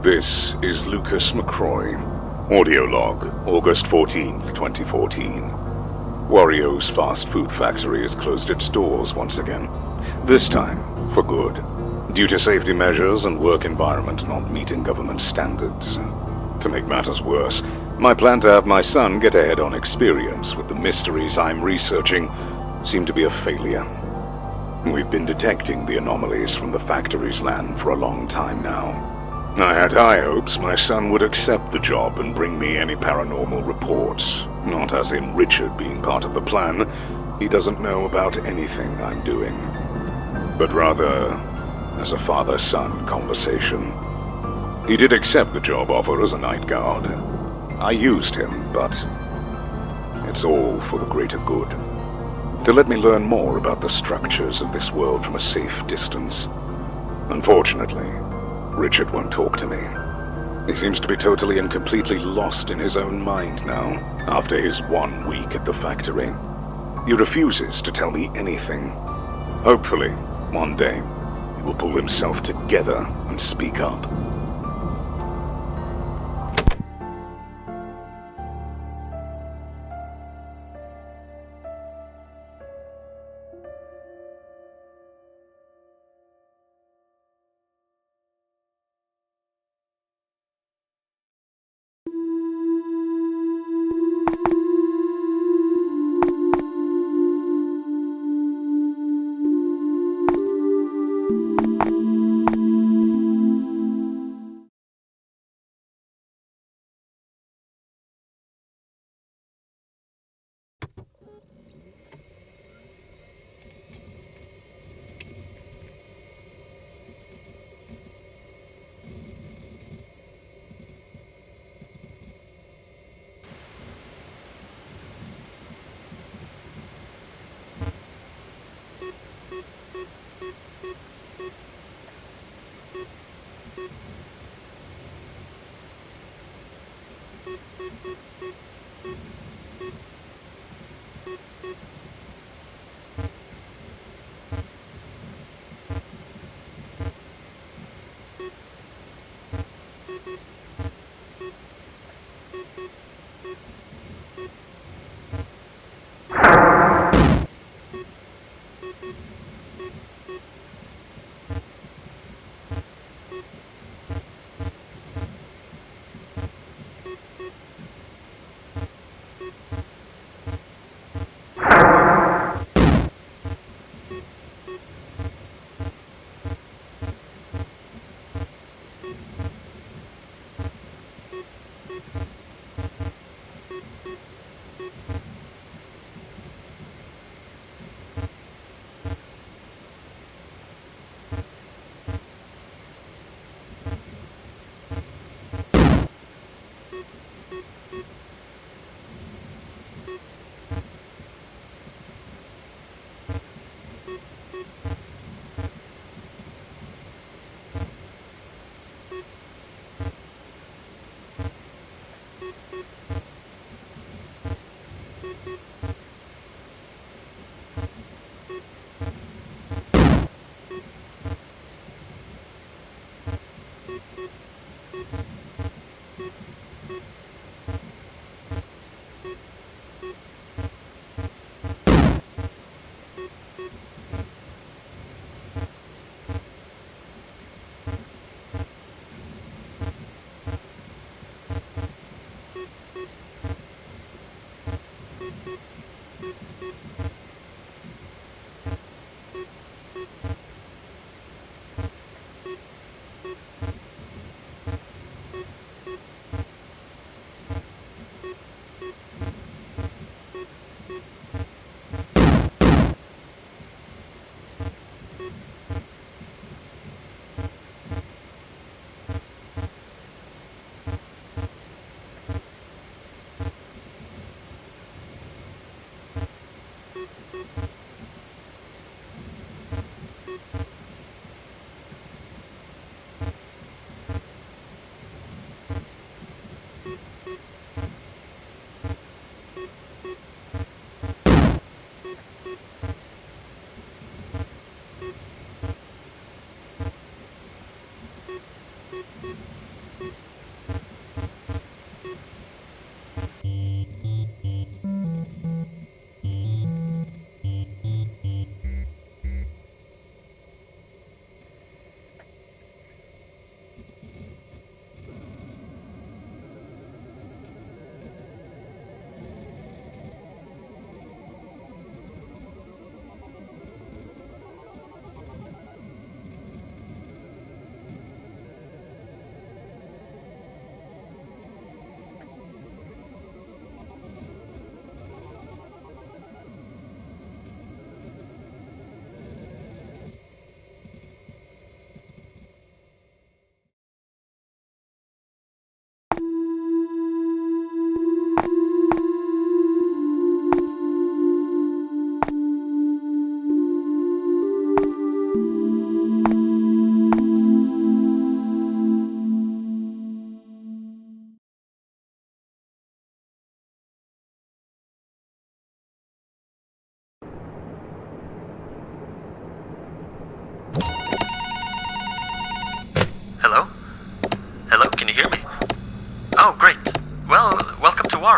This is Lucas McCroy. Audio log, August 14th, 2014. Wario's fast food factory has closed its doors once again. This time, for good. Due to safety measures and work environment not meeting government standards. To make matters worse, my plan to have my son get a head-on experience with the mysteries I'm researching seemed to be a failure. We've been detecting the anomalies from the factory's land for a long time now. I had high hopes my son would accept the job and bring me any paranormal reports. Not as in Richard being part of the plan. He doesn't know about anything I'm doing. But rather, as a father-son conversation. He did accept the job offer as a night guard. I used him, but it's all for the greater good. To let me learn more about the structures of this world from a safe distance. Unfortunately, Richard won't talk to me. He seems to be totally and completely lost in his own mind now, after his 1 week at the factory. He refuses to tell me anything. Hopefully, one day, he will pull himself together and speak up.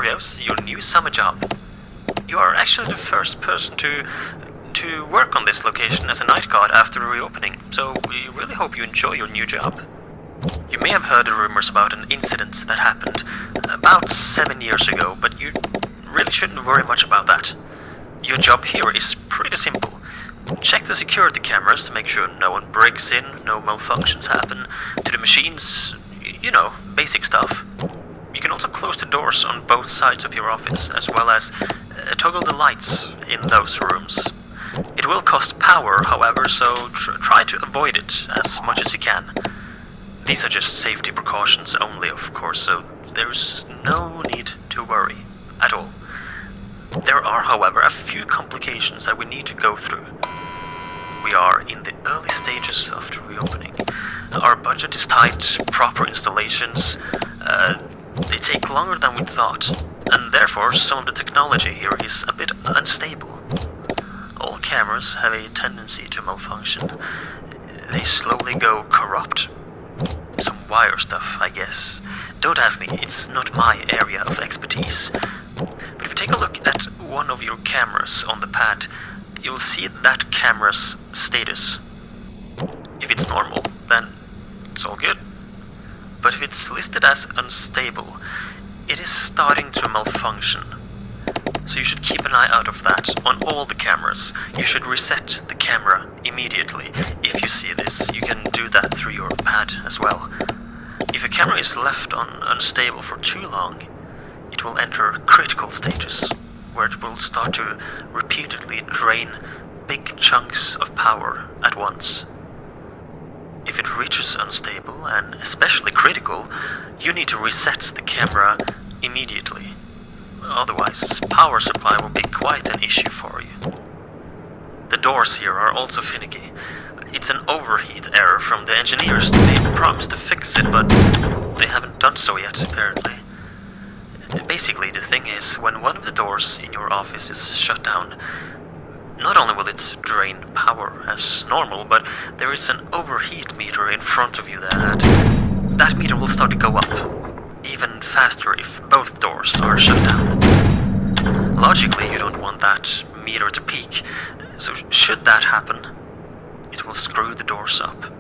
Wario's your new summer job. You are actually the first person to work on this location as a night guard after the reopening, so we really hope you enjoy your new job. You may have heard the rumors about an incident that happened about 7 years ago, but you really shouldn't worry much about that. Your job here is pretty simple. Check the security cameras to make sure no one breaks in, no malfunctions happen to the machines, you know, basic stuff. You can also close the doors on both sides of your office, as well as toggle the lights in those rooms. It will cost power, however, so try to avoid it as much as you can. These are just safety precautions only, of course, so there's no need to worry at all. There are, however, a few complications that we need to go through. We are in the early stages of the reopening. Our budget is tight, proper installations, they take longer than we thought, and therefore some of the technology here is a bit unstable. All cameras have a tendency to malfunction. They slowly go corrupt. Some wire stuff, I guess. Don't ask me, it's not my area of expertise. But if you take a look at one of your cameras on the pad, you'll see that camera's status. If it's normal, then it's all good. But if it's listed as unstable, it is starting to malfunction. So you should keep an eye out of that on all the cameras. You should reset the camera immediately. If you see this, you can do that through your pad as well. If a camera is left on unstable for too long, it will enter critical status, where it will start to repeatedly drain big chunks of power at once. If it reaches unstable, and especially critical, you need to reset the camera immediately. Otherwise, power supply will be quite an issue for you. The doors here are also finicky. It's an overheat error from the engineers. They promised to fix it, but they haven't done so yet, apparently. Basically, the thing is, when one of the doors in your office is shut down, not only will it drain power as normal, but there is an overheat meter in front of you that meter will start to go up, even faster if both doors are shut down. Logically, you don't want that meter to peak, so should that happen, it will screw the doors up.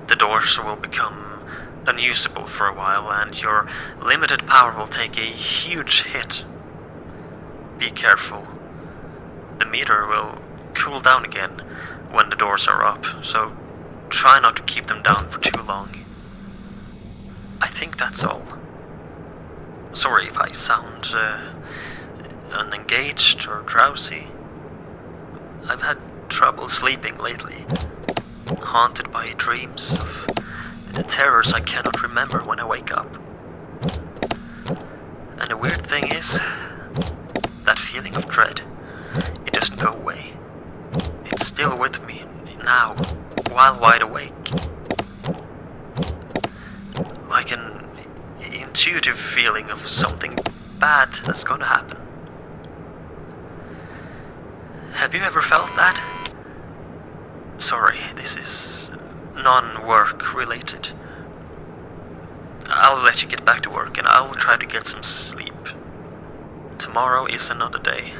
The doors will become unusable for a while, and your limited power will take a huge hit. Be careful. The meter will cool down again when the doors are up, so try not to keep them down for too long. I think that's all. Sorry if I sound unengaged or drowsy. I've had trouble sleeping lately, haunted by dreams of terrors I cannot remember when I wake up. And the weird thing is, that feeling of dread, it doesn't go away. It's still with me now, while wide awake. Like an intuitive feeling of something bad that's gonna happen. Have you ever felt that? Sorry, this is non-work related. I'll let you get back to work and I'll try to get some sleep. Tomorrow is another day.